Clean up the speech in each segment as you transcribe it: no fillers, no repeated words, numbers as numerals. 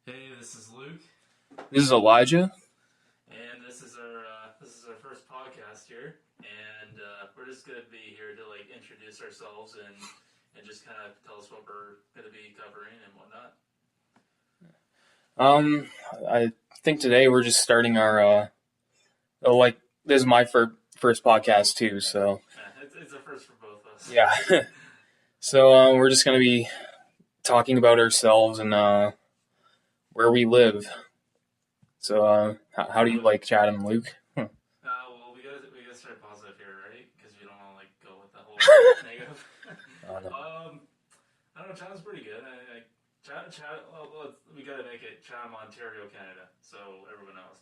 Hey, this is Luke, This is Elijah. and this is our first podcast here, and we're just gonna be here to like introduce ourselves and just kind of tell us what we're gonna be covering and whatnot. I think today we're just starting our this is my first podcast too, so It's a first for both of us. yeah. So we're just gonna be talking about ourselves and where we live. So how do you like chatting, Luke? Well, we gotta start positive here, right? Because we don't want to like go with the whole negative. Oh, no. I don't know. Chatham's pretty good. We gotta make it Chatham, Ontario, Canada, so everyone knows.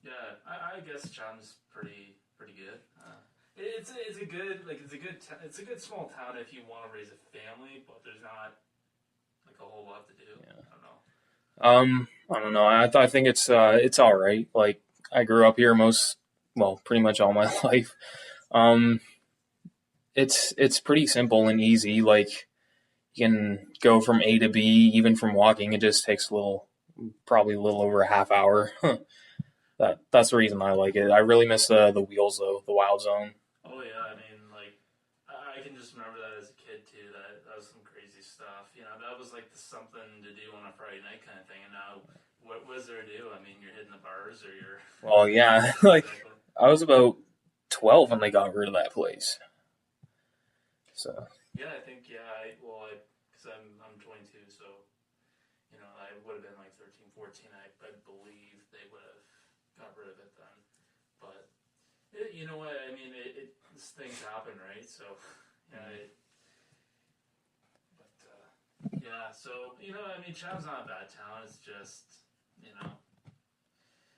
Yeah, I guess Chatham's pretty good. It's a good it's a good small town if you want to raise a family, but there's not like a whole lot to do. Yeah. I don't know. I don't know. I think it's all right. Like I grew up here pretty much all my life. Um, it's pretty simple and easy. Like you can go from A to B, even from walking. It just takes probably a little over a half hour. That's the reason I like it. I really miss the wheels though, the Wild Zone. Oh yeah, I mean like I can just remember that as a kid too. That was some crazy stuff. You know, that was like something to do on a Friday night kind of thing. And now, what was there to do? I mean, you're hitting the bars or you're. Well, yeah, like I was about 12 when they got rid of that place. So Yeah, I think because I'm 22, so you know I would have been like 13, 14. I believe they would have got rid of it then. But you know what? I mean, things happen, right? So yeah. Yeah, so you know, I mean, Chatham's not a bad town. It's just you know,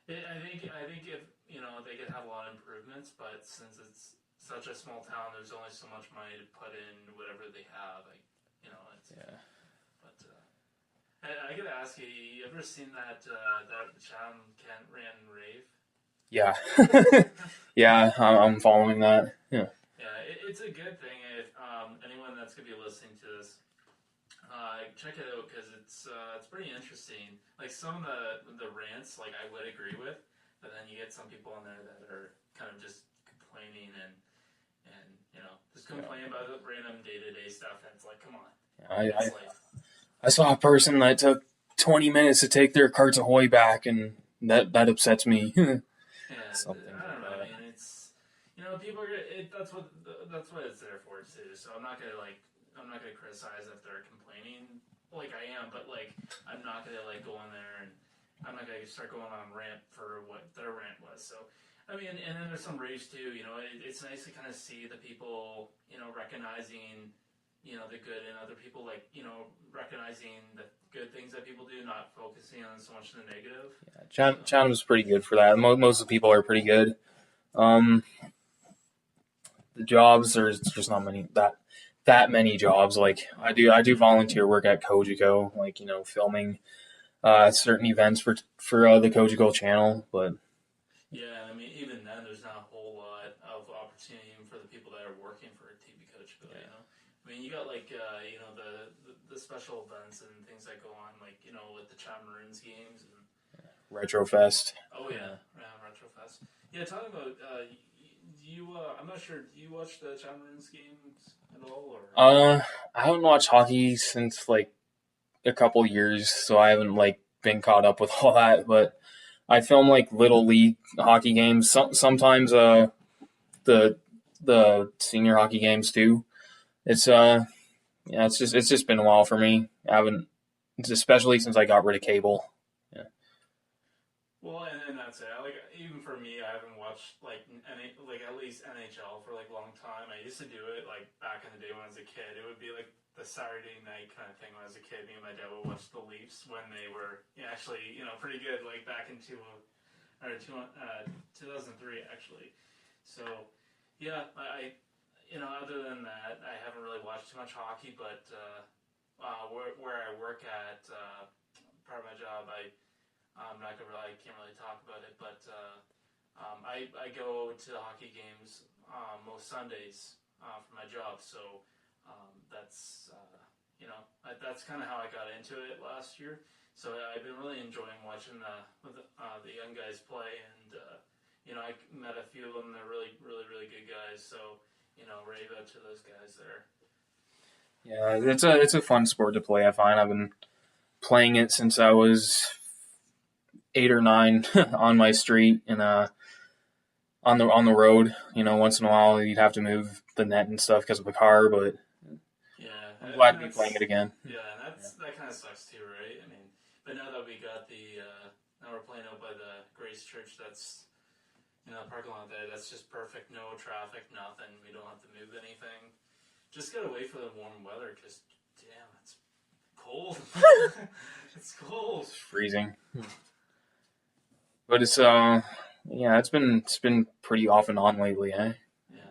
I think if you know they could have a lot of improvements, but since it's such a small town, there's only so much money to put in whatever they have. Like you know, it's yeah. But I gotta ask you, you ever seen that Chatham Kent ran rave? Yeah, yeah, I'm following that. Yeah, Yeah, it's a good thing if anyone that's gonna be listening to this. Check it out because it's pretty interesting. Like some of the rants, like I would agree with, but then you get some people in there that are kind of just complaining and you know just complaining about random day to day stuff. And it's like, come on, I saw a person that took 20 minutes to take their carts ahoy back, and that upsets me. Yeah, I don't know. I mean, it's you know people are that's what it's there for too. So I'm not gonna criticize if they're complaining like I am, but like I'm not gonna like go in there and I'm not gonna start going on rant for what their rant was. So I mean, and then there's some raves too. You know, it's nice to kind of see the people you know recognizing you know the good and other people like you know recognizing the good things that people do, not focusing on so much the negative. Yeah, Chatham's pretty good for that. Most of the people are pretty good. The jobs there's not that many jobs. Like I do volunteer work at Kojiko, like you know filming certain events for the Kojiko channel, but. Yeah, I mean, even then, there's not a whole lot of opportunity for the people that are working for a TV coach. But you know, I mean, you got like you know the special events and things that go on, like you know, with the Chat Maroons games and Retrofest. Oh yeah, Retrofest. Yeah, talking about I'm not sure. Do you watch the Chat Maroons games at all? Or I haven't watched hockey since like a couple years, so I haven't like been caught up with all that. But I film like little league hockey games. Sometimes the senior hockey games too. It's yeah, it's just been a while for me. I haven't, especially since I got rid of cable. Yeah. Well, and that's it. Like even for me, I haven't watched like at least NHL for like a long time. I used to do it like back in the day when I was a kid. It would be like the Saturday night kind of thing when I was a kid. Me and my dad would watch the Leafs when they were actually you know pretty good like back in 2003 actually. So yeah, I you know other than that, I haven't really watched too much hockey. But where I work at, part of my job, I can't really talk about it, but I go to hockey games most Sundays for my job, so that's that's kind of how I got into it last year. So I've been really enjoying watching the young guys play, and I met a few of them. They're really, really, really good guys. So rave out to those guys there. Yeah, it's a fun sport to play. I find I've been playing it since I was 8 or 9 on my street and on the road. Once in a while you'd have to move the net and stuff because of a car, but yeah, I'm glad to be playing it again. Yeah, that kind of sucks too, right? I mean, but now that we got now we're playing out by the Grace Church, that's the parking lot there. That's just perfect. No traffic, nothing. We don't have to move anything. Just gotta wait for the warm weather because, damn, it's cold. It's cold. It's freezing. But it's been pretty off and on lately, eh? Yeah.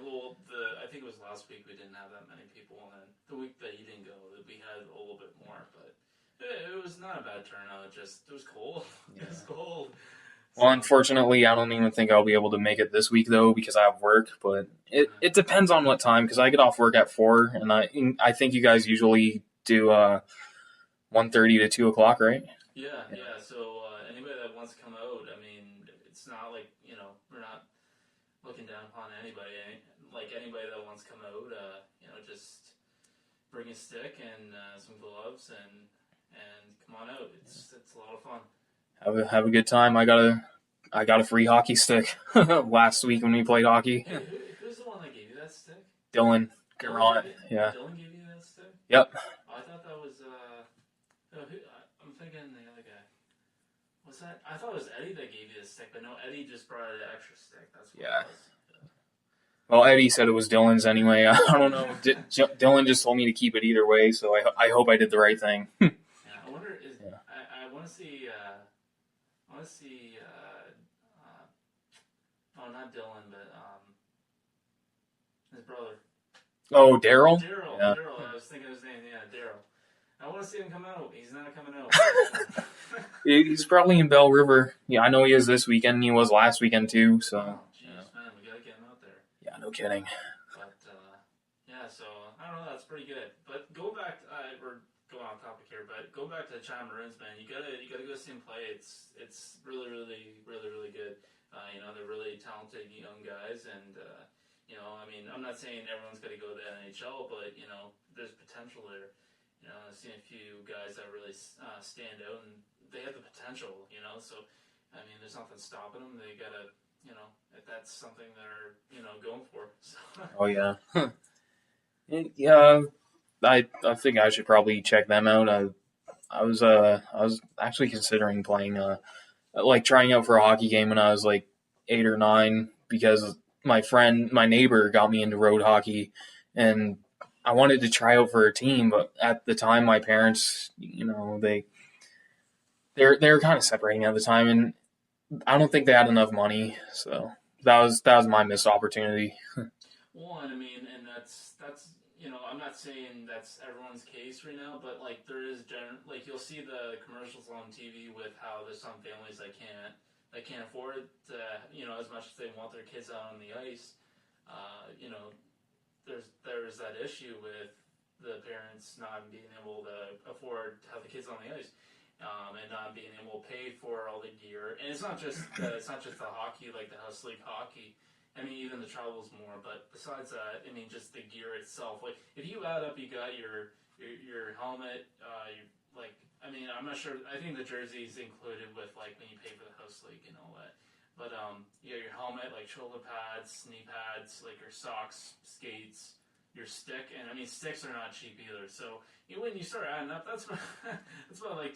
Well, I think it was last week we didn't have that many people, and then the week that you didn't go, we had a little bit more, but it was not a bad turnout. Just it was cold. Yeah. It was cold. Well, unfortunately, I don't even think I'll be able to make it this week though because I have work. But it depends on what time because I get off work at 4, and I think you guys usually do 1:30 to 2 o'clock, right? Yeah. So anybody that wants to come out, I mean, it's not like we're not looking down upon anybody. Like anybody that wants to come out, just bring a stick and some gloves and come on out. It's a lot of fun. Have a good time. I got a free hockey stick last week when we played hockey. Hey, who's the one that gave you that stick? Dylan Garant. Yeah. Dylan gave you that stick? Yep. I thought that was I'm thinking the other guy. Was that? I thought it was Eddie that gave you the stick, but no, Eddie just brought an extra stick. That's what it was. Well, Eddie said it was Dylan's anyway. I don't know. Dylan just told me to keep it either way, so I hope I did the right thing. Yeah, I wonder. I want to see. Not Dylan, but his brother. Oh, Daryl? Yeah. Daryl. I was thinking his name. Yeah, Daryl. I want to see him come out. He's not coming out. He's probably in Bell River. Yeah, I know he is this weekend. He was last weekend too. So. Oh, jeez, man, we gotta get him out there. Yeah, no kidding. But so I don't know. That's pretty good. But go back. We're going off topic here, but go back to the China Maroons, man. You gotta go see him play. It's really, really, really, really good. They're really talented young guys, and I mean, I'm not saying everyone's got to go to the NHL, but there's potential there. I've seen a few guys that really stand out, and they have the potential. So I mean, there's nothing stopping them. They gotta, if that's something they're going for. So. Oh yeah. Yeah. I think I should probably check them out. I was actually considering playing trying out for a hockey game when I was like 8 or 9 because my neighbor got me into road hockey, and I wanted to try out for a team, but at the time my parents, they were kind of separating at the time, and I don't think they had enough money, so that was my missed opportunity. Well, and I mean, and that's I'm not saying that's everyone's case right now, but there is you'll see the commercials on TV with how there's some families that can't afford to, as much as they want their kids out on the ice. There's that issue with the parents not being able to afford to have the kids on the ice. And not being able to pay for all the gear, and it's not just the hockey, like the House League hockey. I mean, even the travel's more, but besides that, I mean, just the gear itself. Like, if you add up, you got your helmet. I'm not sure. I think the jersey's included with when you pay for the House League and all that. But your helmet, shoulder pads, knee pads, your socks, skates, your stick, and I mean, sticks are not cheap either. So when you start adding up, that's about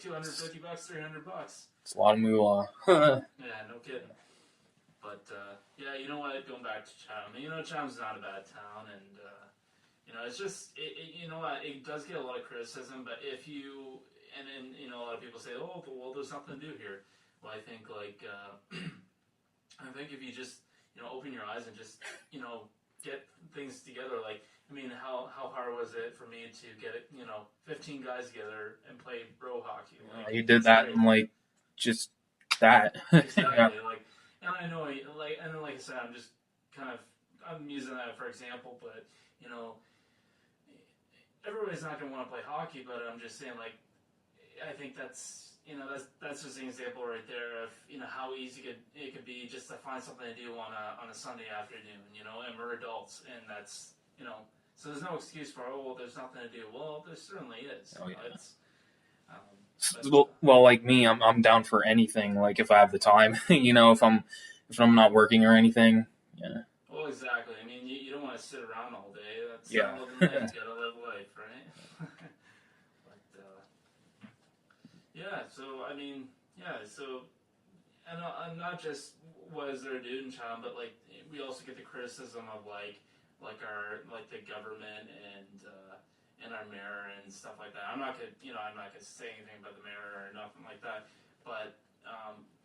$250, $300. It's a lot of moolah. Yeah, no kidding. But you know what? Going back to Chatham, Chatham's not a bad town, and it's just it does get a lot of criticism. But if you and then a lot of people say, oh, well, there's nothing to do here. Well, I think I think if you just open your eyes and just get things together, how hard was it for me to get 15 guys together and play bro hockey? You did that in just that. Exactly. Yeah. And I know, and then like I said, I'm using that for example, but everybody's not going to want to play hockey, but I'm just saying, like, I think that's just an example right there of how easy it could be just to find something to do on a Sunday afternoon, and we're adults, and that's so there's no excuse for there's nothing to do. Well, there certainly is. Oh yeah. But, well, like me, I'm down for anything. Like if I have the time, if I'm not working or anything. Yeah. Well, exactly. I mean, you don't want to sit around all day. That's Yeah. not living life. You gotta live life, right? Yeah, so I mean, and not just what is there to do in China, but like we also get the criticism of like the government and our mayor and stuff like that. I'm not gonna say anything about the mayor or nothing like that, but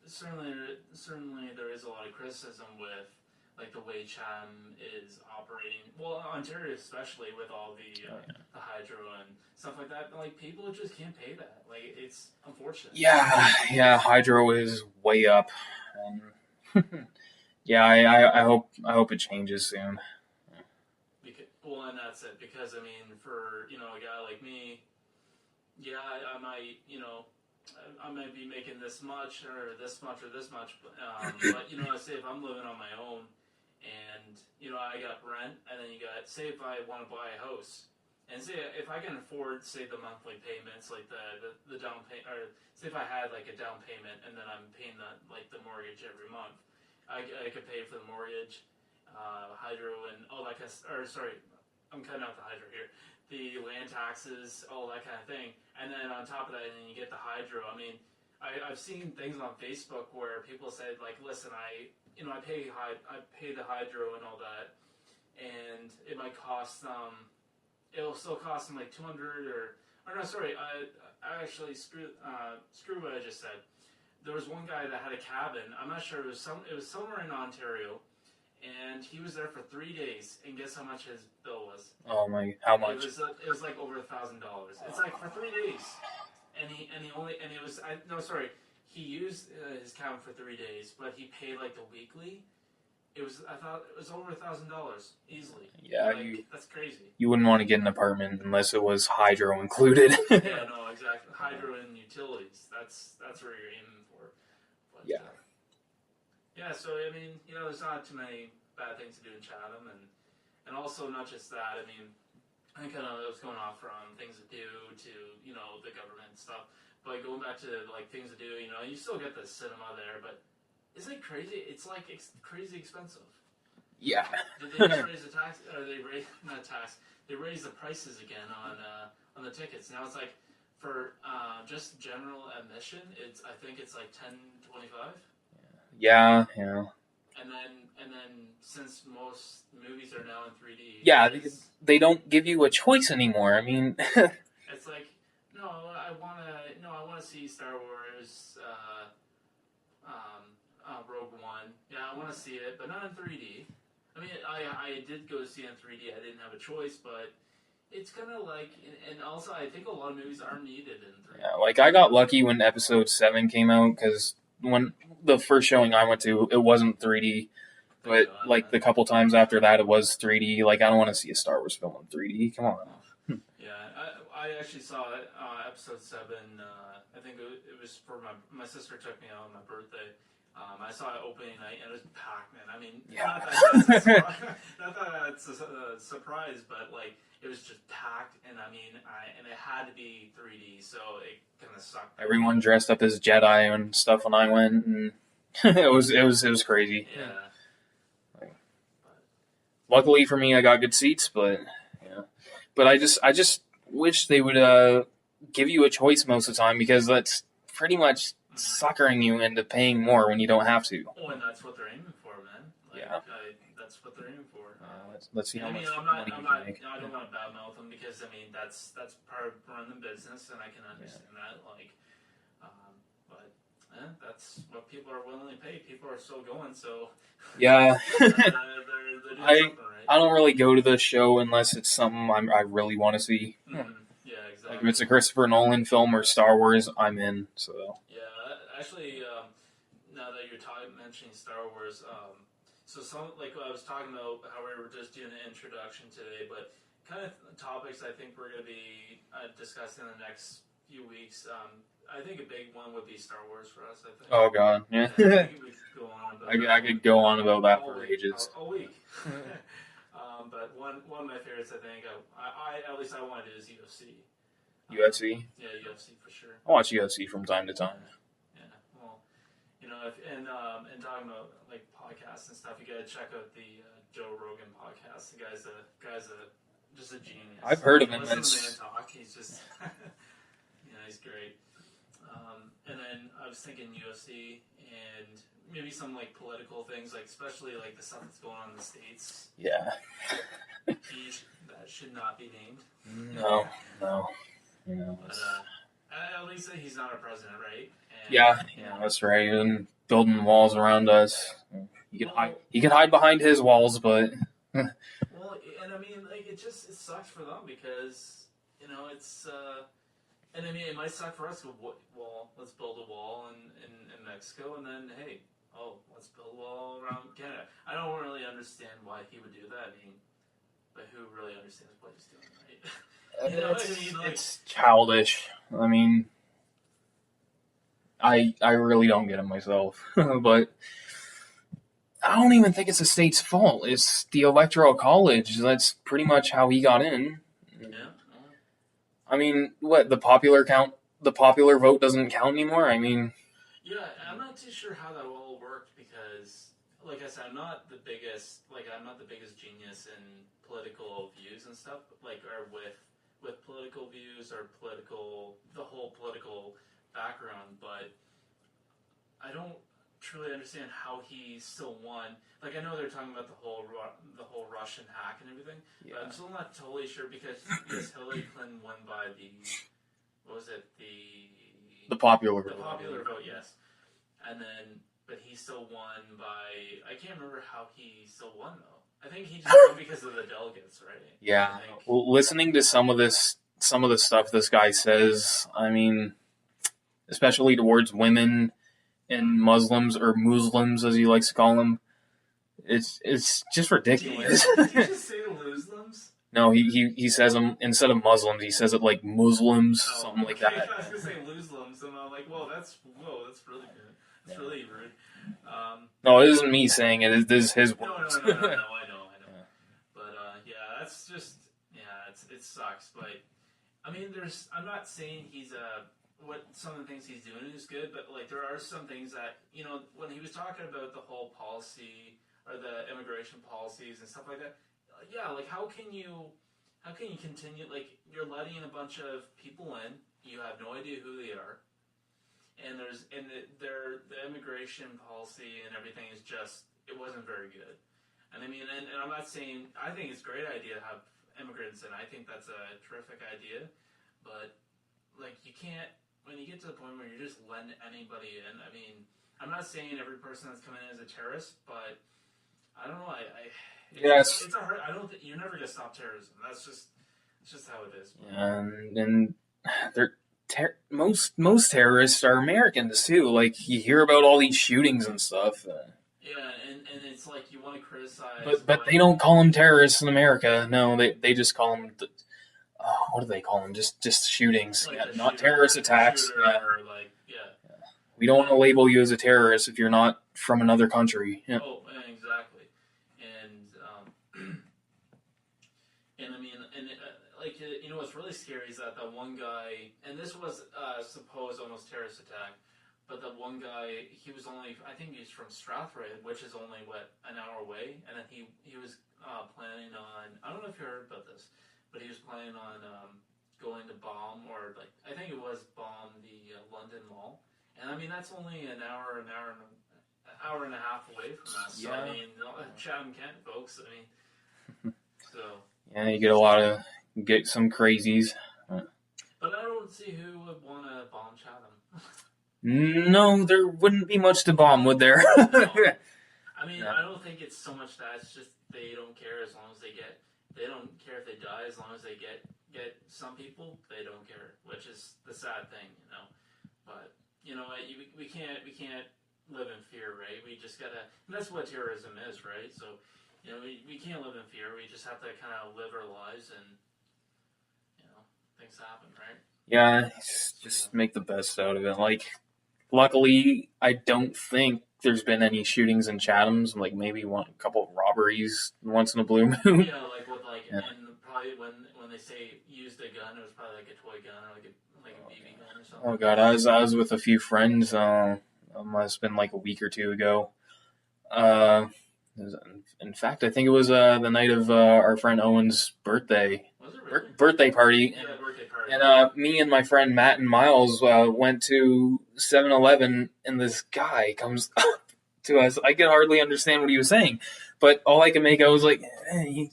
certainly there is a lot of criticism with like the way Chatham is operating. Well, Ontario especially with all the hydro and stuff like that. Like people just can't pay that. Like it's unfortunate. Yeah, hydro is way up. Yeah, I hope it changes soon. And that's it. Because I mean, for a guy like me, I might be making this much or this much or this much, but say if I'm living on my own. And I got rent, and then you got say if I want to buy a house, and say if I can afford say the monthly payments, like the down payment, or say if I had like a down payment, and then I'm paying the mortgage every month, I could pay for the mortgage, hydro, and all that kind of. Or sorry, I'm cutting out the hydro here, the land taxes, all that kind of thing, and then on top of that, and then you get the hydro. I mean, I've seen things on Facebook where people said like, listen, I pay the hydro and all that, and it might cost it'll still cost them like $200 or no, sorry, I actually screw what I just said. There was one guy that had a cabin. I'm not sure, it was somewhere in Ontario, and he was there for 3 days, and guess how much his bill was? Oh my, how much? It was like over $1,000. It's like for 3 days, he used his cabin for 3 days, but he paid like the weekly. I thought it was over $1,000 easily. Yeah, that's crazy. You wouldn't want to get an apartment unless it was hydro included. Yeah, no, exactly. Hydro and utilities. That's where you're aiming for. But, yeah. So I mean, there's not too many bad things to do in Chatham, and also not just that. I mean, I kind of was going off from things to do to the government stuff. But going back to like things to do, you still get the cinema there, but isn't it crazy? It's like crazy expensive. Yeah. Did they just raise the tax? Or they raise not tax? They raised the prices again on the tickets. Now it's like for just general admission, I think it's like $10.25. Yeah. And then since most movies are now in 3D. Yeah, they don't give you a choice anymore. I mean, it's like I want to see Star Wars, Rogue One. Yeah, I want to see it, but not in 3D. I mean, I did go see it in 3D. I didn't have a choice, but it's kind of like, and also I think a lot of movies are needed in 3D. Yeah, like I got lucky when Episode 7 came out, because when the first showing I went to, it wasn't 3D. But like the couple times after that, it was 3D. Like I don't want to see a Star Wars film in 3D. Come on. Yeah, I actually saw it, Episode 7. I think it was for my sister took me out on my birthday. I saw it opening night, and it was packed, man. I mean, yeah. not that that's a surprise, but like it was just packed, and I mean, and it had to be 3D, so it kind of sucked. Everyone dressed up as Jedi and stuff when I went, and it was crazy. Yeah. Luckily for me, I got good seats, but yeah. But I just wish they would give you a choice most of the time, because that's pretty much suckering you into paying more when you don't have to. Oh, and that's what they're aiming for, man. Like, yeah. That's what they're aiming for. Let's see how much money you can make. I don't want to badmouth them, because I mean that's part of running the business, and I can understand that. Like, but that's what people are willing to pay. People are still going, so yeah. they're doing something right. I don't really go to the show unless it's something I really want to see. Mm-hmm. Yeah, exactly. Like if it's a Christopher Nolan film or Star Wars, I'm in. So. Yeah, actually, now that you're mentioning Star Wars, so some like I was talking about how we were just doing an introduction today, but kind of topics I think we're going to be discussing in the next few weeks. I think a big one would be Star Wars for us. I think. Oh God, yeah. I think we could go on about I could go on about that for week, ages. All week. But one of my favorites, I think, I at least I want to do is UFC. UFC. Yeah, UFC for sure. I watch UFC from time to time. Yeah. Well, and talking about like podcasts and stuff, you gotta check out the Joe Rogan podcast. The guy's just a genius. I've heard of him. Listen to the man talk. He's just, he's great. And then I was thinking UFC and maybe some like political things, like especially like the stuff that's going on in the States. Yeah. That should not be named. No. But at least he's not a president, right? And, yeah, that's right. And building walls around us. He could hide behind his walls, but. Well, and I mean, like it sucks for them because it's. And I mean, it might suck for us. Well, let's build a wall in Mexico, and then let's build a wall around Canada. I don't really understand why he would do that. I mean, but who really understands what he's doing, right? It's childish. I mean, I really don't get it myself, but I don't even think it's the state's fault. It's the electoral college. That's pretty much how he got in. Yeah. I mean, what the popular vote doesn't count anymore. I mean, yeah, I'm not too sure how that all worked because, like I said, I'm not the biggest genius in political views and stuff, or with political views or the whole political background, but I don't truly understand how he still won. Like, I know they're talking about the whole Russian hack and everything, but I'm still not totally sure because Hillary Clinton won by the popular vote, yes. And then, but he still won by, I can't remember how he still won though. I think he just won because of the delegates, right? Yeah. Well, listening to some of the stuff this guy says, I mean, especially towards women and Muslims, or Muslims as he likes to call them, it's just ridiculous. Did you just say Muslims? No, he says them instead of Muslims. He says it like Muslims, something like that. I was gonna say Muslims, and I'm like, that's really good. That's really rude. No, it isn't me saying it. This is his words. No, I know. Yeah. But that's just it sucks. But I mean, I'm not saying what some of the things he's doing is good, but like there are some things that when he was talking about the whole policy or the immigration policies and stuff like that, like how can you continue, like you're letting a bunch of people in, you have no idea who they are, and the immigration policy and everything is just, it wasn't very good. And I mean, and I'm not saying, I think it's a great idea to have immigrants, and I think that's a terrific idea, but like you can't, when you get to the point where you're just letting anybody in, I mean, I'm not saying every person that's coming in is a terrorist, but I don't know. It's a hard. I don't think you're never gonna stop terrorism. That's just how it is. And they're most terrorists are Americans too. Like you hear about all these shootings and stuff. Yeah, and it's like you want to criticize, but they don't call them terrorists in America. No, they just call them. What do they call them? Just shootings, like not terrorist attacks. We don't want to label you as a terrorist if you're not from another country. Yeah. Oh, exactly. And I mean, what's really scary is that the one guy, and this was supposed almost terrorist attack, but the one guy, he was only, I think he's from Strathroy, which is only an hour away, and then he was planning on, I don't know if you heard about this, but he was planning on going to bomb, or I think it was bomb the London Mall. And I mean, that's only an hour and a half away from us. So, I mean, Chatham, Kent, folks. I mean, so. Yeah, you get some crazies. But I don't see who would want to bomb Chatham. No, there wouldn't be much to bomb, would there? No. I mean, I don't think it's so much that it's just they don't care as long as they don't care if they die, as long as they get some people, they don't care, which is the sad thing, But we can't live in fear, right? We just gotta, and that's what terrorism is, right? So, we can't live in fear. We just have to kind of live our lives and things happen, right? Yeah, just make the best out of it. Like, luckily, I don't think there's been any shootings in Chatham's. Like maybe a couple of robberies once in a blue moon. Yeah, like with and probably when they say used a gun, it was probably like a toy gun or like a BB gun or something. Oh god, I was with a few friends. It must have been like a week or two ago. In fact, I think it was the night of our friend Owen's birthday. Was it really? Birthday party. Yeah, birthday party. And me and my friend Matt and Miles went to 7-Eleven, and this guy comes up to us. I could hardly understand what he was saying, but all I could make out was like, "Hey,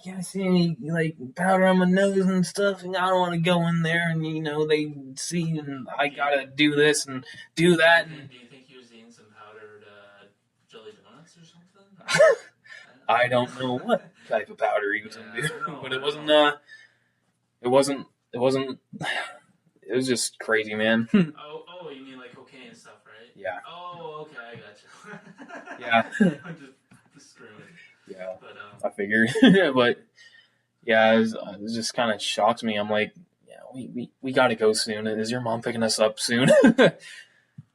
you guys see any like powder on my nose and stuff? And I don't want to go in there, and they see, and I gotta do this and do that." Do you think he was eating some powdered jelly donuts or something? I don't know what type of powder he was into, but it wasn't. It was just crazy, man. oh, you mean like cocaine and stuff, right? Yeah. Oh, okay, I got you. Yeah. I'm just screwing. Yeah. But I figured, but yeah, it just kind of shocked me. I'm like, yeah, we got to go soon. Is your mom picking us up soon? Yeah.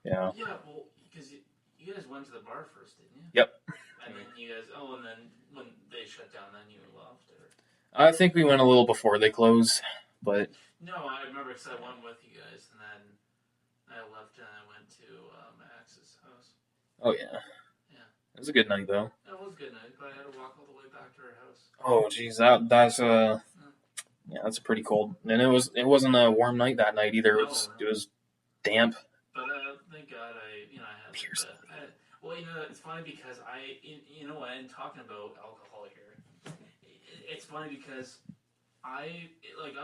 Yeah, well, because you guys went to the bar first, didn't you? Yep. And then you guys, and then when they shut down, then you left, or? I think we went a little before they closed, but. No, I remember because I went with you guys, and then I left and I went to Max's house. Oh yeah. Yeah. It was a good night though. It was a good night, but I had to walk all the way back to her house. Oh geez, that's yeah, that's pretty cold, and it wasn't a warm night that night either. It was damp. But thank God I had Pierce. Well, it's funny because and talking about alcohol here, it's funny because I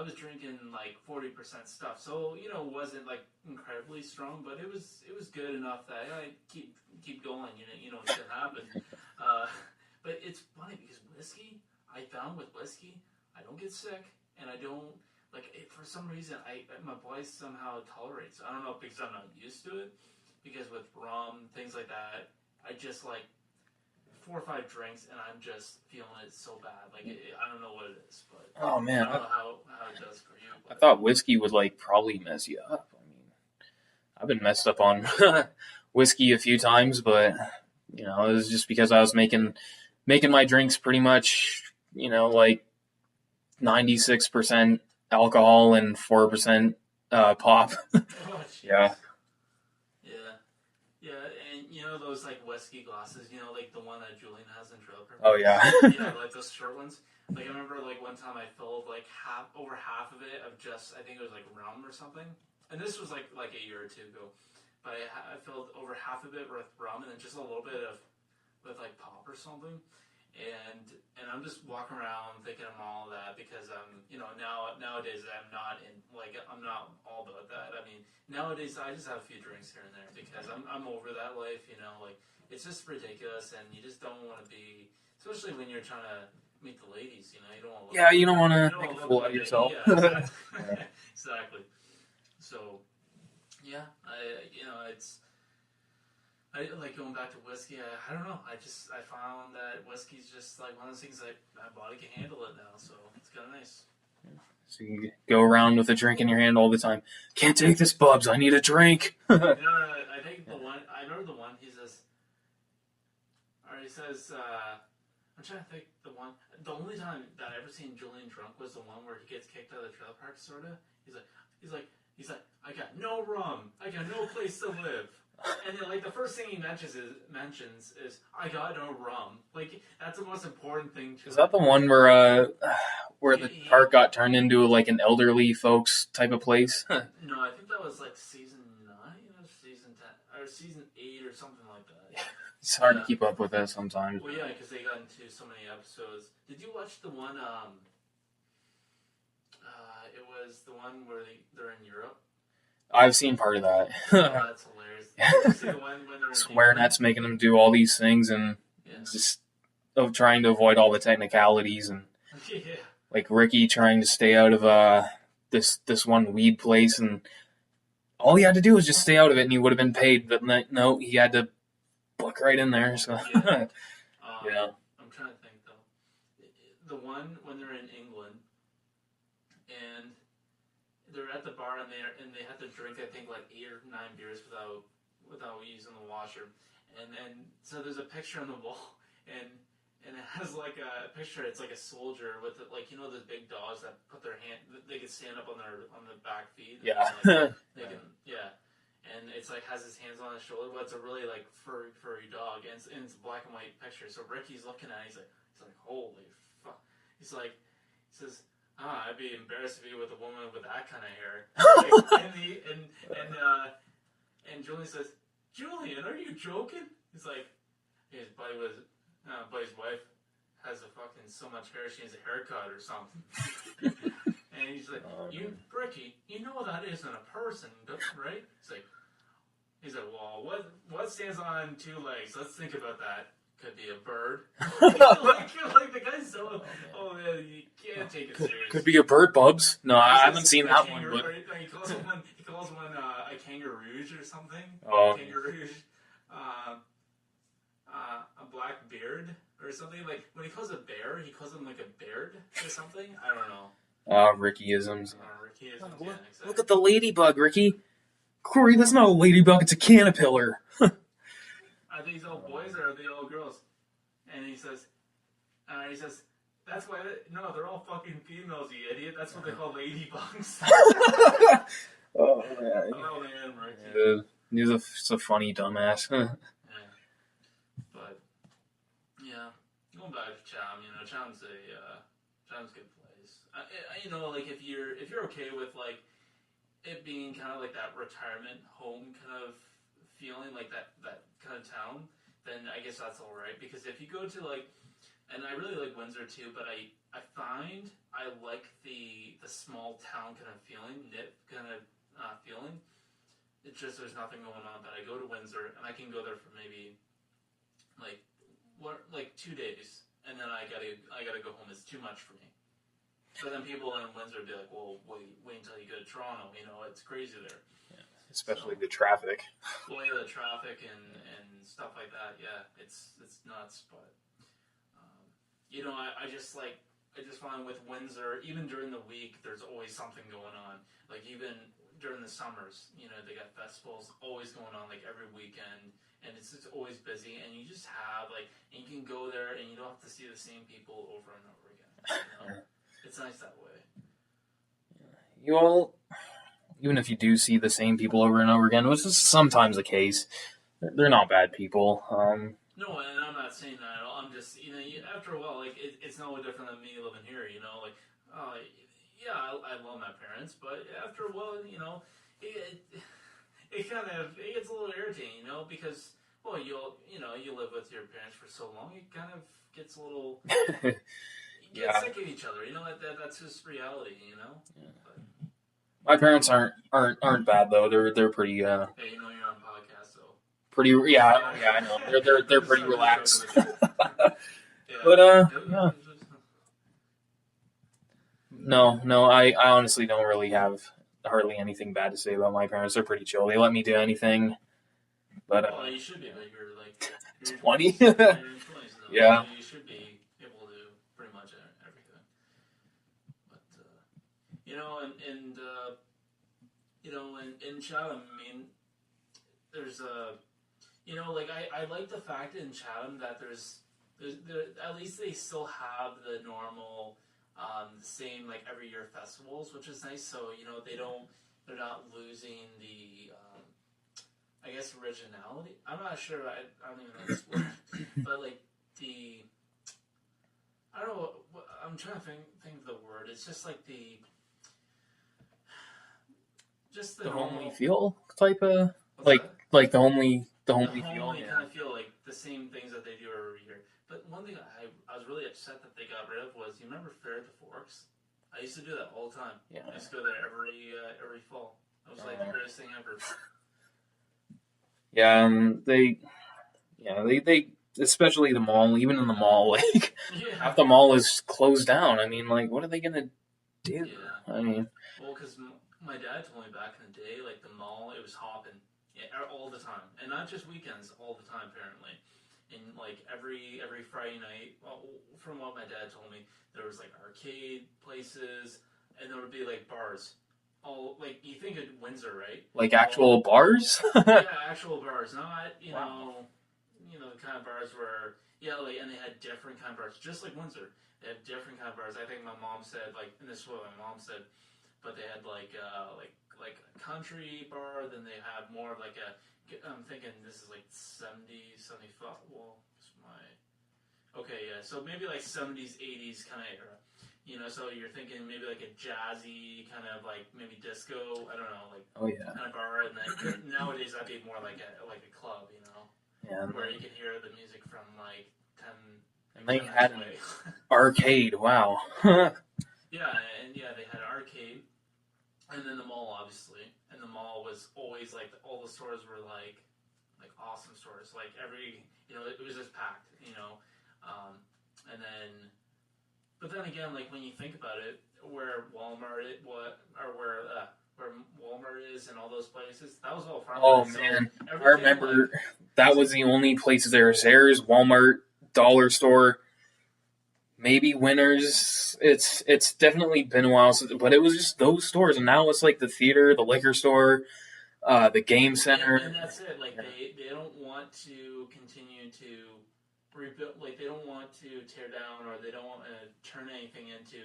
was drinking like 40% stuff, so it wasn't like incredibly strong, but it was good enough that I keep going. It could happen. But it's funny because whiskey, I found with whiskey, I don't get sick, and I don't for some reason my body somehow tolerates it. I don't know if because I'm not used to it, because with rum, things like that, I just like 4 or 5 drinks and I'm just feeling it so bad. Like I don't know what it is, but oh man, I don't know how it does for you. I thought whiskey would like probably mess you up. I mean, I've been messed up on whiskey a few times, but it was just because I was making my drinks pretty much like 96% alcohol and 4% pop. Oh, Yeah. Yeah, and those like whiskey glasses, like the one that Julian has in Trail Park. Oh yeah. Yeah, like those short ones. Like I remember like one time I filled like over half of it of just, I think it was like rum or something. And this was like a year or two ago. But I filled over half of it with rum and then just a little bit with like pop or something. And I'm just walking around thinking I'm all that because nowadays I'm not all about that. I mean, nowadays I just have a few drinks here and there because I'm over that life, like it's just ridiculous and you just don't want to be, especially when you're trying to meet the ladies, you don't want to look, you don't want to make a fool out of yourself. Yeah, exactly. Exactly. So yeah, I like going back to whiskey. I don't know. I found that whiskey's just like one of those things like my body can handle it now, so it's kind of nice. So you go around with a drink in your hand all the time. Can't take this, Bubs. I need a drink. I think the one. I remember the one. He says. I'm trying to think. The only time that I ever seen Julian drunk was the one where he gets kicked out of the trailer park. Sorta. He's like. I got no rum. I got no place to live. And then, like, the first thing he mentions is I got no rum. Like, that's the most important thing. Is that the one where the park got turned into like an elderly folks type of place? No, I think that was like season 9 or season 10 or season 8 or something like that. It's hard to keep up with that sometimes. Well, yeah, because they got into so many episodes. Did you watch the one? It was the one where they're in Europe. I've seen part of that. Oh, that's hilarious. Did you see the one when they're SwearNet's making them do all these things and just trying to avoid all the technicalities and like Ricky trying to stay out of this one weed place, and all he had to do was just stay out of it and he would have been paid, but no, he had to book right in there. So yeah. I'm trying to think though. The one when they're in England and they're at the bar and they have to drink I think like 8 or 9 beers without using the washroom, and then so there's a picture on the wall and it has like a picture. It's like a soldier with like those big dogs that put their hand. They can stand up on the back feet. Yeah. And, they can and it's like has his hands on his shoulder, but it's a really like furry dog, and it's a black and white picture. So Ricky's looking at it, he's like holy fuck. He says, I'd be embarrassed to be with a woman with that kind of hair. And Julian says, Julian, are you joking? He's like, his buddy's wife has so much hair she needs a haircut or something. And he's like, Ricky, you know that isn't a person, right? He's like, well, what stands on 2 legs? Let's think about that. Could be a bird. like the guy's so, man, you can't take it serious. Could be a bird, Bubs. No, I haven't seen that one. But he calls one a kangaroo or something. Oh. Kangaroo. A black beard or something. Like when he calls a bear, he calls him like a beard or something. I don't know. Rickyisms. Rickyisms. Look, Yeah, exactly. Look at the ladybug, Ricky. Corey, that's not a ladybug. It's a caterpillar. Are these all boys or are they all girls? And he says, that's why. No, they're all fucking females, you idiot. That's what they call ladybugs. Oh man. Oh man, Ricky. He's a funny dumbass. But yeah, going back to Chatham, Chatham's Chatham's a good place. Like if you're okay with like it being kind of like that retirement home kind of feeling, like that kind of town, then I guess that's all right. Because if you go to like, and I really like Windsor too, but I find I like the small town kind of feeling, feeling. It's just there's nothing going on. But I go to Windsor and I can go there for maybe like 2 days, and then I gotta go home. It's too much for me. So then people in Windsor be like, well, wait until you go to Toronto. It's crazy there. Yeah, especially the traffic. Well, yeah, the traffic and stuff like that. Yeah, it's nuts. But I just find with Windsor, even during the week, there's always something going on. Like even during the summers, they got festivals always going on, like every weekend, and it's just always busy. And you just have and you can go there, and you don't have to see the same people over and over again. It's nice that way. Even if you do see the same people over and over again, which is sometimes the case, they're not bad people. No, and I'm not saying that at all. I'm just, after a while, like, it's no different than me living here, I love my parents, but after a while, it kind of, it gets a little irritating, because, well, you live with your parents for so long, it kind of gets a little... You get sick of each other, that's just reality, Yeah. But, my parents aren't bad though. They're pretty. Hey, you're on podcast, so. Pretty, yeah, I know. They're pretty relaxed. But yeah. No, I honestly don't really have hardly anything bad to say about my parents. They're pretty chill. They let me do anything. But well, you should be like you're 20. You're in 20s, Yeah. You should be able to do pretty much everything. But in Chatham, I mean, there's I like the fact in Chatham that there's at least they still have the normal same like every year festivals, which is nice. So they're not losing the I guess originality. I'm not sure. I don't even know this word, but like I don't know. I'm trying to think of the word. It's just like the homely feel type of like the homely feel. Kind of feel like the same things that they do every year. But one thing I was really upset that they got rid of was, you remember Fair at the Forks? I used to do that all the time. Yeah. I used to go there every fall. It was like the greatest thing ever. Yeah, they especially the mall. Even in the mall, like half the mall is closed down. I mean, like, what are they gonna do? Yeah. I mean, well, because my dad told me back in the day, like the mall, it was hopping, all the time, and not just weekends, all the time apparently. And like every Friday night, well, from what my dad told me, there was like arcade places, and there would be like bars all like you think of Windsor, right? Like actual bars? Yeah, actual bars, not Wow. the kind of bars where like, and they had different kind of bars, just like Windsor. They have different kind of bars. I think my mom said like, and this is what my mom said, but they had like a country bar. Then they had more of like a. I'm thinking this is like 70, 75. Well, it's my. Okay, yeah. So maybe like 70s, 80s kind of era. So you're thinking maybe like a jazzy kind of like maybe disco. I don't know, like Oh yeah. kind of bar. And then nowadays that'd be more like a club, Yeah. where you can hear the music from like 10. And they 10 had minutes away. arcade. Wow. Yeah, and they had arcade, and then the mall obviously, and the mall was always like all the stores were like awesome stores. Like every it was just packed. And then. But then again, like when you think about it, where Walmart where Walmart is and all those places, that was all farmland. Oh man, So I remember that was the only places there. Zayre's, Walmart, Dollar Store, maybe Winners. It's definitely been a while since, but it was just those stores, and now it's like the theater, the liquor store, the game center. And that's it. Like they don't want to continue to rebuild. Like they don't want to tear down, or they don't want to turn anything into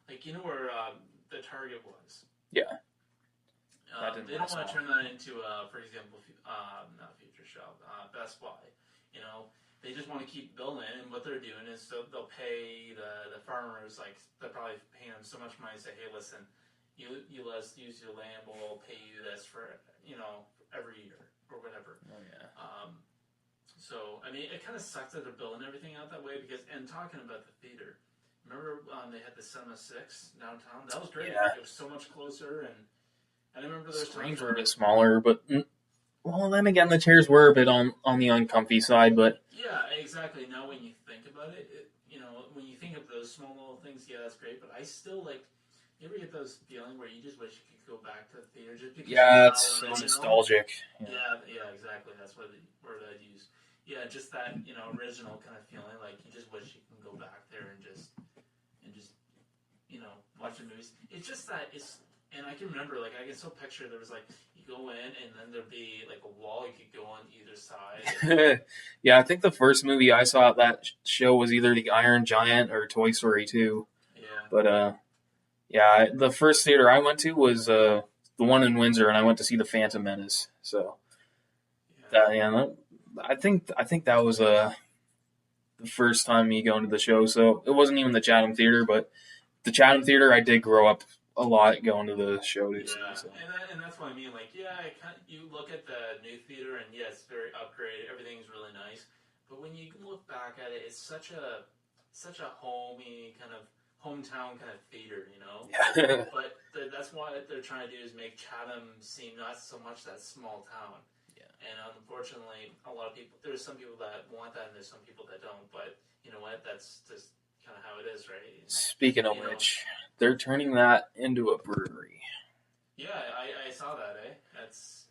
like where the Target was. Yeah. They don't want to turn that into, for example, not Future Shop, Best Buy. They just want to keep building, and what they're doing is they'll pay the farmers, like they're probably paying them so much money to say, hey, listen, you let us use your land, we'll pay you this for every year or whatever. Oh yeah. So I mean, it kind of sucks that they're building everything out that way because, and talking about the theater, remember they had the Cinema 6 downtown? That was great. Yeah. It was so much closer, and I remember there's screens were a bit smaller, but well, then again, the chairs were a bit on the uncomfy side. But yeah, exactly. Now when you think about it, when you think of those small little things, yeah, that's great. But I still like. You ever get those feeling where you just wish you could go back to the theater just because? yeah, it's so nostalgic. Yeah, exactly. That's what the word I'd use. Yeah, just that original kind of feeling. Like you just wish you can go back there and just watch the movies. It's just that and I can remember, like, I can still picture there was, like, you go in, and then there'd be, like, a wall you could go on either side. Yeah, I think the first movie I saw at that show was either The Iron Giant or Toy Story 2. Yeah. But, yeah, the first theater I went to was the one in Windsor, and I went to see The Phantom Menace. So, I think that was the first time me going to the show. So, it wasn't even the Chatham Theater, but the Chatham Theater, I did grow up a lot going to the show to see. So. And that's what I mean. Like, you look at the new theater, and it's very upgraded. Everything's really nice. But when you look back at it, it's such a homey kind of hometown kind of theater, Yeah. But that's what they're trying to do is make Chatham seem not so much that small town. Yeah. And unfortunately, a lot of people. There's some people that want that, and there's some people that don't. But you know what? That's just kind of how it is, right? Speaking of which, they're turning that into a brewery. Yeah, I saw that. That's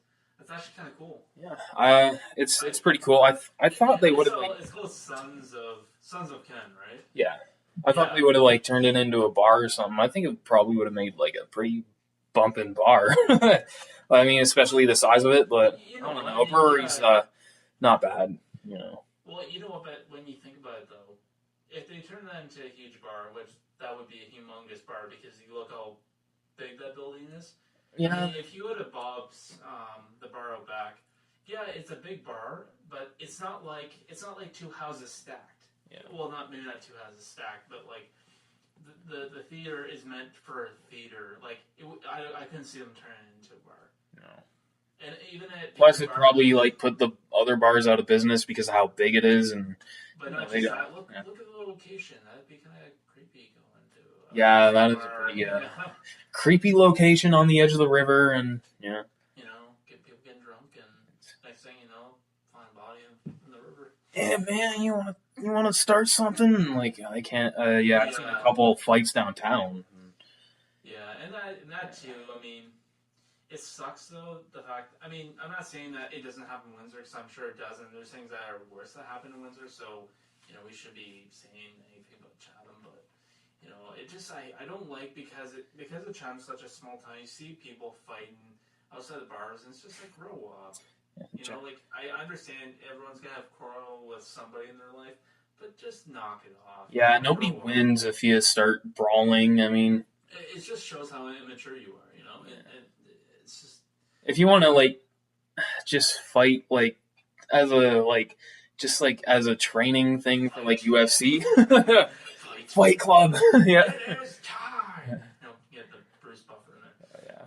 actually kind of cool. Yeah, it's pretty cool. I thought they would have it's called Sons of Ken, right? Yeah, I thought they would have turned it into a bar or something. I think it probably would have made a pretty bumping bar. I mean, especially the size of it. But I don't know. A brewery's not bad. Well, but when you think about it, though, if they turn that into a huge bar, which that would be a humongous bar because you look how big that building is. Yeah. I mean, if you go to Bob's, the bar out back, it's a big bar, but it's not like two houses stacked. Yeah. Well, maybe not two houses stacked, but like the theater is meant for a theater. Like I couldn't see them turning it into a bar. No. And even plus, it probably put the other bars out of business because of how big it is, and. But not just that. Look at the location. That'd be kind of creepy going to. Yeah, that is a pretty creepy location on the edge of the river, and get people getting drunk, and next thing you know, find a body in the river. Yeah, man, you want to start something? I can't. I've seen a couple fights downtown. Yeah, and that too. I mean, it sucks though. The fact. I mean, I'm not saying that it doesn't happen in Windsor, because I'm sure it does, and there's things that are worse that happen in Windsor. So we should be saying anything about Chatham, but You know, it just I don't like because of Chatham's such a small town. You see people fighting outside the bars, and it's just like grow up. You know, like I understand everyone's gonna have quarrel with somebody in their life, but just knock it off. Yeah, nobody wins if you start brawling. I mean, it just shows how immature you are. You know, and it's just if you want to like just fight like as a just like as a training thing for like UFC, Fight Club. Yeah. It is time. No, get the Bruce Buffer in there. Yeah.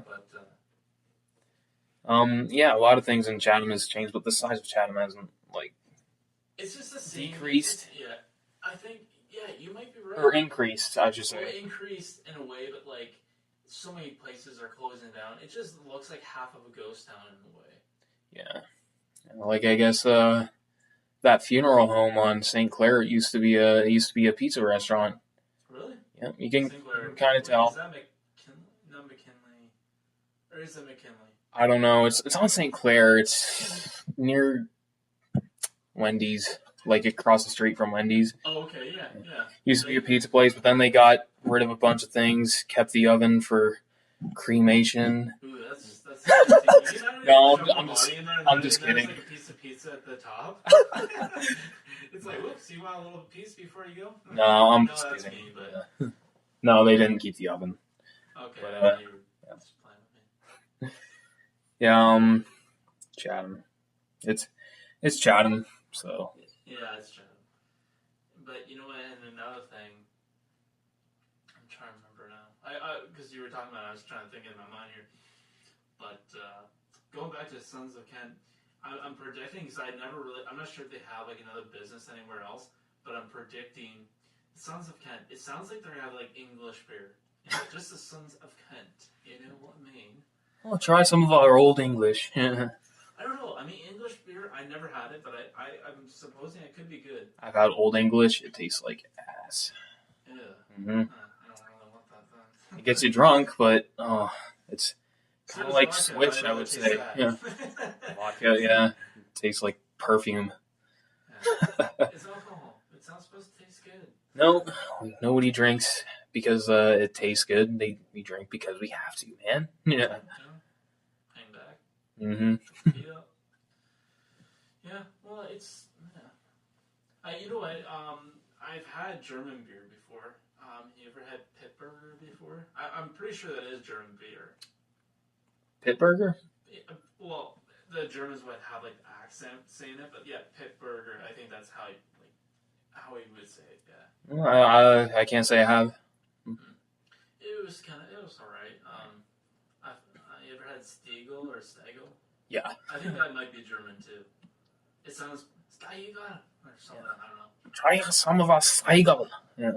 But yeah, a lot of things in Chatham has changed, but the size of Chatham hasn't like it's just the same. Decreased. Yeah, I think. Yeah, you might be right. Or increased, I should say. Well, increased in a way, but like so many places are closing down. It just looks like half of a ghost town in a way. Yeah. Like I guess that funeral home on St. Clair used to be a pizza restaurant. Really? Yeah, you can kind of tell. Is that not McKinley? Or is it McKinley? I don't know. It's on St. Clair. It's near Wendy's, like across the street from Wendy's. Oh, okay, yeah. Used to be a pizza place, but then they got rid of a bunch of things, kept the oven for cremation. Ooh, that's interesting. No, I'm just kidding. There's like a piece of pizza at the top. It's like, whoops, you want a little piece before you go? No, I'm just that's kidding. Me, but... No, they didn't keep the oven. Okay, But, you were just playing with me. Yeah, Chatham. It's Chatham, so. Yeah, it's Chatham. But you know what? And another thing, I'm trying to remember now. Because you were talking about it, I was trying to think in my mind here. But going back to Sons of Kent, I'm predicting because I'm not sure if they have like another business anywhere else, but I'm predicting Sons of Kent. It sounds like they're gonna have like English beer, just the Sons of Kent. You know what I mean? Well, try some of our old English. I don't know. I mean, English beer, I never had it, but I'm supposing it could be good. I've had old English. It tastes like ass. Yeah. Mm-hmm. I don't really want that then. It gets you drunk, but it's kind of like vodka, Switch, I would say. Yeah. Vodka, yeah. It tastes like perfume. Yeah. It's alcohol. It's not supposed to taste good. No, nobody drinks because it tastes good. We drink because we have to, man. Yeah. Hang back. Mm-hmm. Yeah, well, it's... Yeah. You know what? I've had German beer before. You ever had Pitburger before? I'm pretty sure that is German beer. Pitburger? Well, the Germans would have like the accent saying it, but yeah, Pitburger. I think that's how he would say it. Yeah. Well, I can't say I have. It was alright. You ever had Stiegel or Stagel? Yeah. I think that might be German too. It sounds Stiegel or something. Yeah. I don't know. Try some of our Stiegel. Yeah.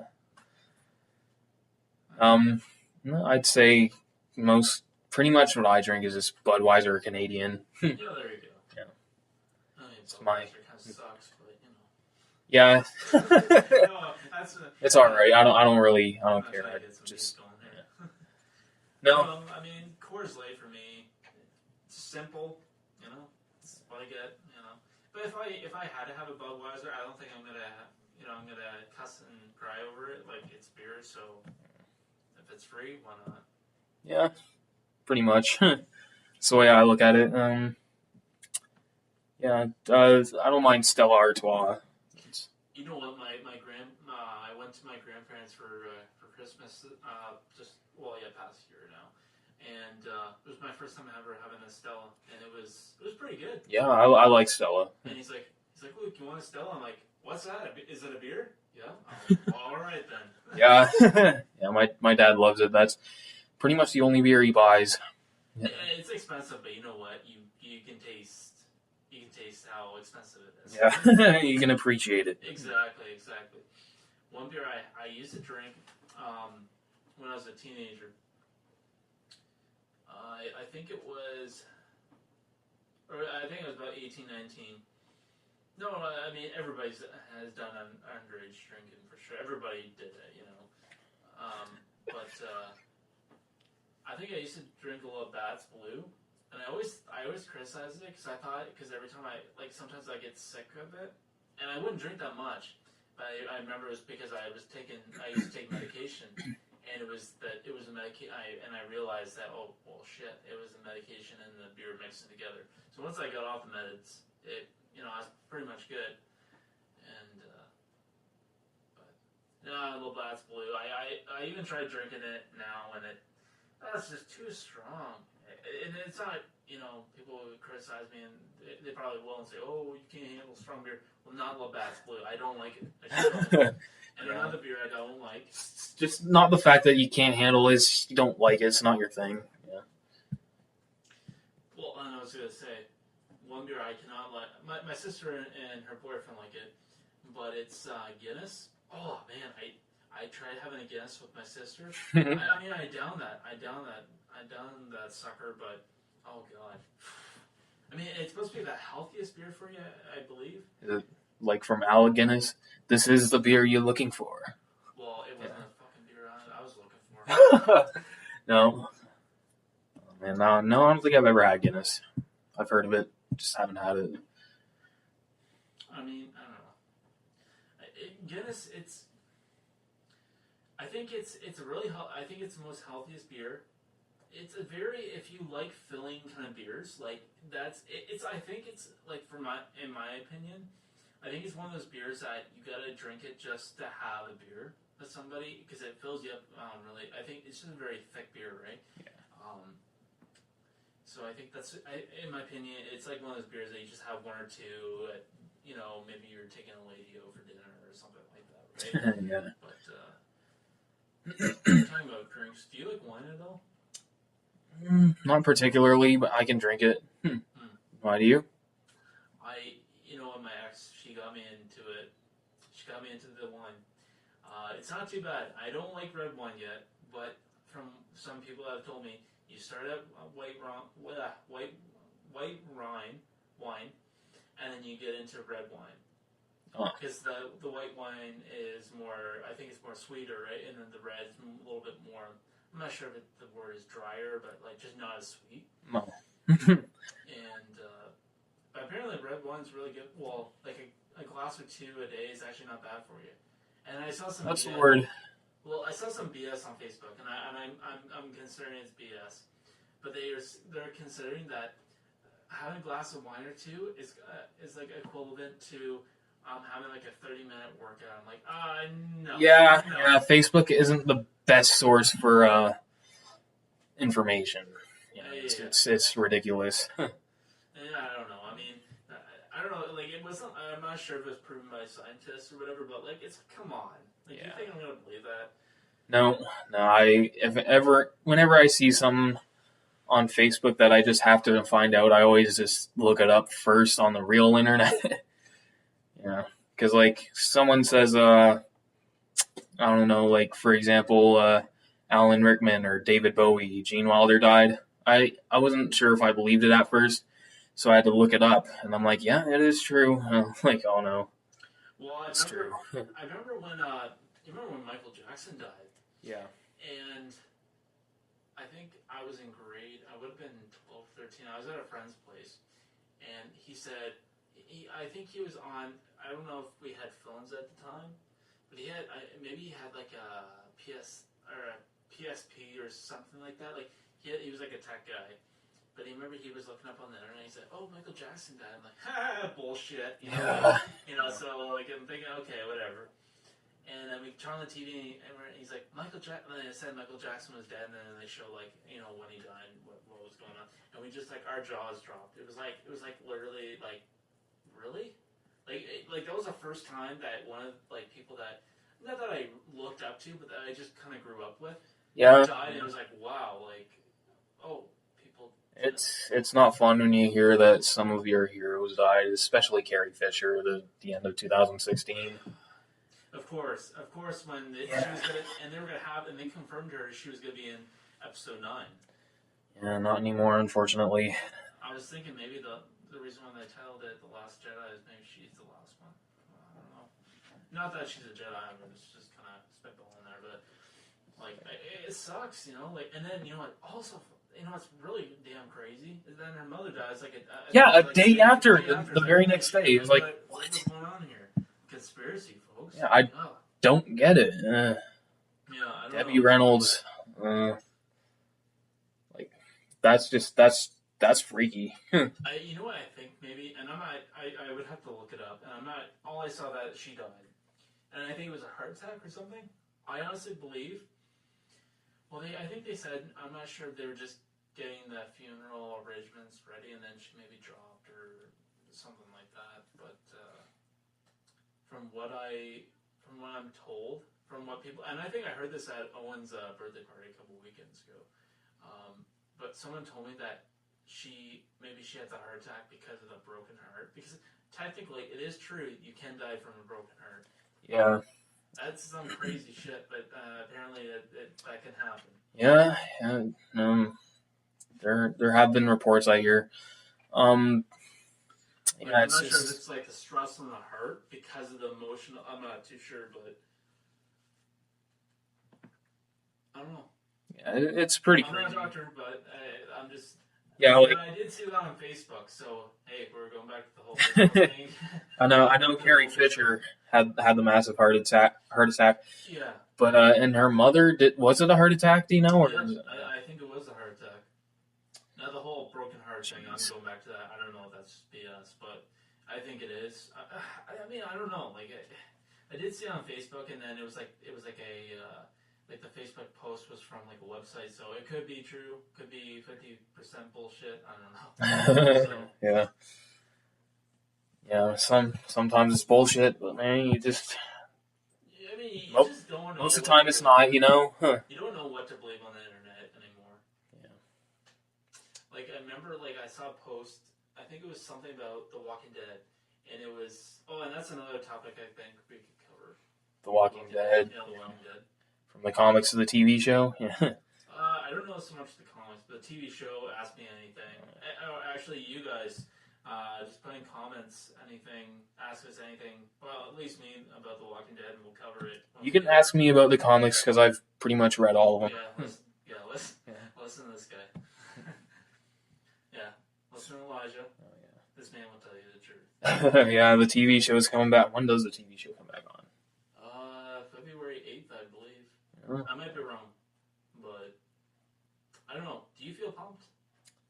I'd say pretty much what I drink is just Budweiser Canadian. Yeah, there you go. Yeah. I mean, it's Budweiser my. kind of sucks, but you know. Yeah. No, it's all right. I don't care. I just. Yeah. No. I mean, Coors Light for me, it's simple. You know, it's what I get. You know, but if I had to have a Budweiser, I don't think I'm gonna cuss and cry over it like it's beer. So if it's free, why not? Yeah, pretty much. That's the way I look at it. Yeah, I don't mind Stella Artois. You know what? I went to my grandparents for Christmas. Past year now, and it was my first time ever having a Stella, and it was pretty good. Yeah, I like Stella. And he's like, Luke, you want a Stella? I'm like, what's that? Is it a beer? Yeah. I'm like, well, all right then. Yeah, yeah. My dad loves it. That's pretty much the only beer he buys. Yeah. It's expensive, but you know what? You can taste how expensive it is. Yeah, you can appreciate it. Exactly. One beer I used to drink when I was a teenager. I think it was about 18, 19. No, I mean, everybody has done underage drinking for sure. Everybody did it, you know. But I think I used to drink a little Bat's Blue, and I always criticized it because every time sometimes I get sick of it, and I wouldn't drink that much. But I remember it was because I used to take medication, and it was a medication. I realized that, oh well, shit, it was the medication and the beer mixing together. So once I got off the meds, I was pretty much good. And but Little Bats Blue. I even tried drinking it now, and that's just too strong. And it's not, people would criticize me, and they probably will and say, oh, you can't handle strong beer. Well, not Little Bats Blue. I don't like it. I just don't like it. And another beer I don't like. It's just not the fact that you can't handle it, it's you don't like it, it's not your thing. Yeah. Well, I was going to say, one beer I cannot like. My sister and her boyfriend like it, but it's Guinness. Oh, man, I tried having a Guinness with my sister. I downed that sucker, but oh god. I mean, it's supposed to be the healthiest beer for you, I believe. Like from Alec Guinness, this is the beer you're looking for. Well, it wasn't a fucking beer I was looking for. No. Oh, man, no, I don't think I've ever had Guinness. I've heard of it, just haven't had it. I mean, I don't know. Guinness, I think it's I think it's the most healthiest beer. It's a very, if you like filling kind of beers, like I think it's like in my opinion, I think it's one of those beers that you gotta drink it just to have a beer with somebody because it fills you up. Really, I think it's just a very thick beer, right? Yeah. So I think in my opinion, it's like one of those beers that you just have one or two. Maybe you're taking a lady over dinner or something like that, right? Yeah. But talking about drinks, do you like wine at all? Not particularly, but I can drink it. Why do you? When my ex, she got me into it. She got me into the wine. It's not too bad. I don't like red wine yet, but from some people that have told me, you start at white wine, and then you get into red wine. Because the white wine is more, I think it's more sweeter, right? And then the red's a little bit more, I'm not sure if the word is drier, but like just not as sweet. No. And but apparently red wine's really good. Well, like a glass or two a day is actually not bad for you. And I saw some. That's BS. the word. Well, I saw some BS on Facebook, and I'm considering it's BS, but they're considering that having a glass of wine or two is like equivalent to having like a 30-minute workout. I'm like, no. Yeah. Facebook isn't the best source for information. It's ridiculous. Yeah, I don't know. I mean, I don't know. Like, it wasn't. I'm not sure if it was proven by scientists or whatever, but like, come on. Like, you think I'm gonna believe that? No. Whenever I see something on Facebook that I just have to find out, I always just look it up first on the real internet. Yeah, because like someone says, I don't know, like for example, Alan Rickman or David Bowie, Gene Wilder died. I wasn't sure if I believed it at first, so I had to look it up, and I'm like, yeah, it is true. I'm like, oh no, it's true. I remember when Michael Jackson died. Yeah. And I think I was in grade. I would have been 12, 13. I was at a friend's place, and he said, I think he was on. I don't know if we had phones at the time, but he had like a PSP or something like that. Like he was like a tech guy, but he was looking up on the internet. And he said, "Oh, Michael Jackson died." I'm like, "Ha, bullshit," So like I'm thinking, okay, whatever. And then we turn on the TV, and he's like, Michael Jackson. And they said Michael Jackson was dead, and then they show like when he died, what was going on, and we just like our jaws dropped. It was like literally like, really. Like that was the first time that one of like people that not that I looked up to, but that I just kind of grew up with, died, and it was like, wow, like, oh, people. It's not fun when you hear that some of your heroes died, especially Carrie Fisher at the end of 2016. Of course, when she was and they confirmed her she was gonna be in episode 9. Yeah, not anymore, unfortunately. I was thinking maybe the reason why they titled it The Last Jedi is maybe she's the last one. I don't know. Not that she's a Jedi, but it's just kind of spitballing there. But like, it sucks, Like, and then also, it's really damn crazy. And then her mother dies like a day after, the very next day. It was like, what? What's going on here? Conspiracy, folks. was Yeah, I don't get it. yeah, I don't Debbie know. Reynolds, like that's freaky. You know what I think maybe, and I would have to look it up, and I'm not. All I saw that she died, and I think it was a heart attack or something. I honestly believe. Well, I think they said, I'm not sure if they were just getting the funeral arrangements ready, and then she maybe dropped or something like that. But from what I'm told, from what people, and I think I heard this at Owen's birthday party a couple weekends ago. But someone told me that she had the heart attack because of the broken heart. Because technically, it is true you can die from a broken heart. Yeah. That's some crazy shit, but apparently that can happen. Yeah. There have been reports I hear. Yeah, I'm not sure if it's like the stress on the heart because of the emotional. I'm not too sure, but I don't know. Yeah, it's pretty I'm crazy. not a doctor, but I'm just. Yeah, like, I did see that on Facebook. So hey, we're going back to the whole Facebook thing. I know Carrie Fisher had the massive heart attack. Yeah. But and her mother was it a heart attack? Do you know? Or yeah, I think it was a heart attack. Now the whole broken heart thing. I'm going back to that. I don't know if that's BS, but I think it is. I mean, I don't know. Like I did see it on Facebook, and then it was like a like the Facebook post was from like a website, so it could be true, could be 50% bullshit. I don't know. So. Yeah. Yeah, sometimes it's bullshit, but man, you just. I mean, you just don't know. Most of the time, it's not. You know. Huh. You don't know what to believe on the internet anymore. Yeah. Like I remember, like I saw a post. I think it was something about The Walking Dead, and it was. Oh, and that's another topic I think we could cover. The Walking Dead. Yeah, The Walking Dead. From the comics to the TV show. Yeah. I don't know so much the comics, but the TV show, Ask Me Anything. Actually, you guys. Just put in comments, anything, ask us anything. Well, at least me about The Walking Dead, and we'll cover it. You can ask me about the comics because I've pretty much read all of them. Listen to this guy. Yeah, listen to Elijah. Oh, yeah. This man will tell you the truth. Yeah, the TV show is coming back. When does the TV show come back on? February 8th, I believe. Yeah. I might be wrong, but I don't know. Do you feel pumped?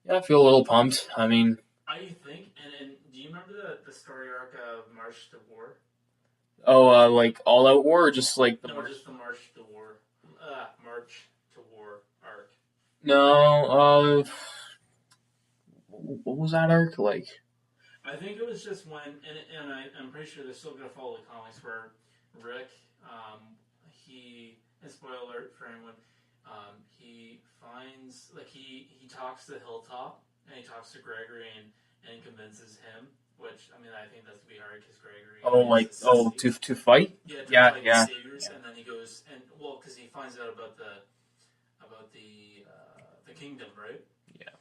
Yeah, I feel a little pumped. I mean... I think, and do you remember the story arc of March to War? Oh, like All Out War, or just like the just the March to War. March to War arc. No, what was that arc like? I think it was just when, and I'm pretty sure they're still going to follow the comics where Rick, and spoiler alert for anyone, he finds, like he talks to Hilltop, and he talks to Gregory and convinces him, which, I mean, I think that's going to be hard because Gregory... to fight? Yeah, fight the Saviors, and then he goes, because he finds out about the kingdom, right? Yeah.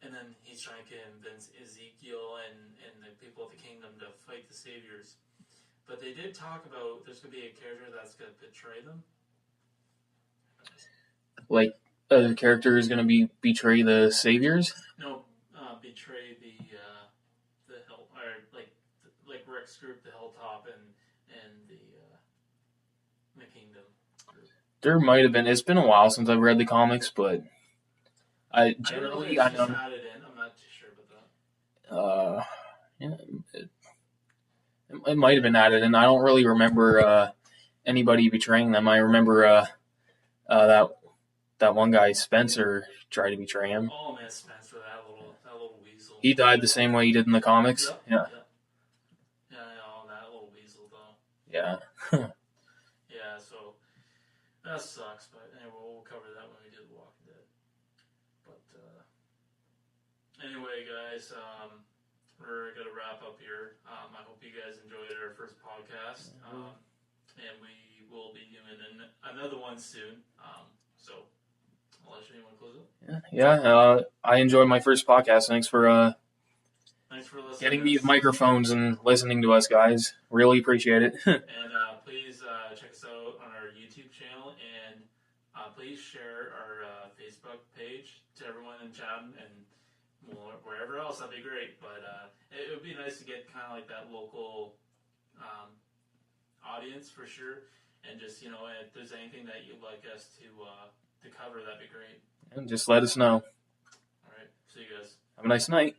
And then he's trying to convince Ezekiel and the people of the kingdom to fight the Saviors. But they did talk about there's going to be a character that's going to betray them. Like, a character is going to betray the Saviors? No, betray the hill, or like Rick's group, the Hilltop, and the kingdom group. There might have been. It's been a while since I've read the comics, but I don't know. I know. Added in. I'm not too sure about that. It might have been added in. I don't really remember anybody betraying them. I remember that one guy, Spencer, tried to betray him. Oh man, Spencer, that little weasel. He died the same way he did in the comics. Yep, yeah. Yeah, that little weasel though. Yeah. Yeah, so that sucks. But anyway, we'll cover that when we do The Walking Dead. But anyway, guys, we're gonna wrap up here. I hope you guys enjoyed our first podcast, and we will be doing another one soon. So. Elijah, you want to close it? Yeah. I enjoyed my first podcast. Thanks for listening. Getting these microphones and listening to us, guys. Really appreciate it. And please check us out on our YouTube channel, and please share our Facebook page to everyone in chat and wherever else. That'd be great. But it would be nice to get kind of like that local audience for sure. And just, if there's anything that you'd like us to cover, that'd be great. And just let us know. All right. See you guys. Have a nice night.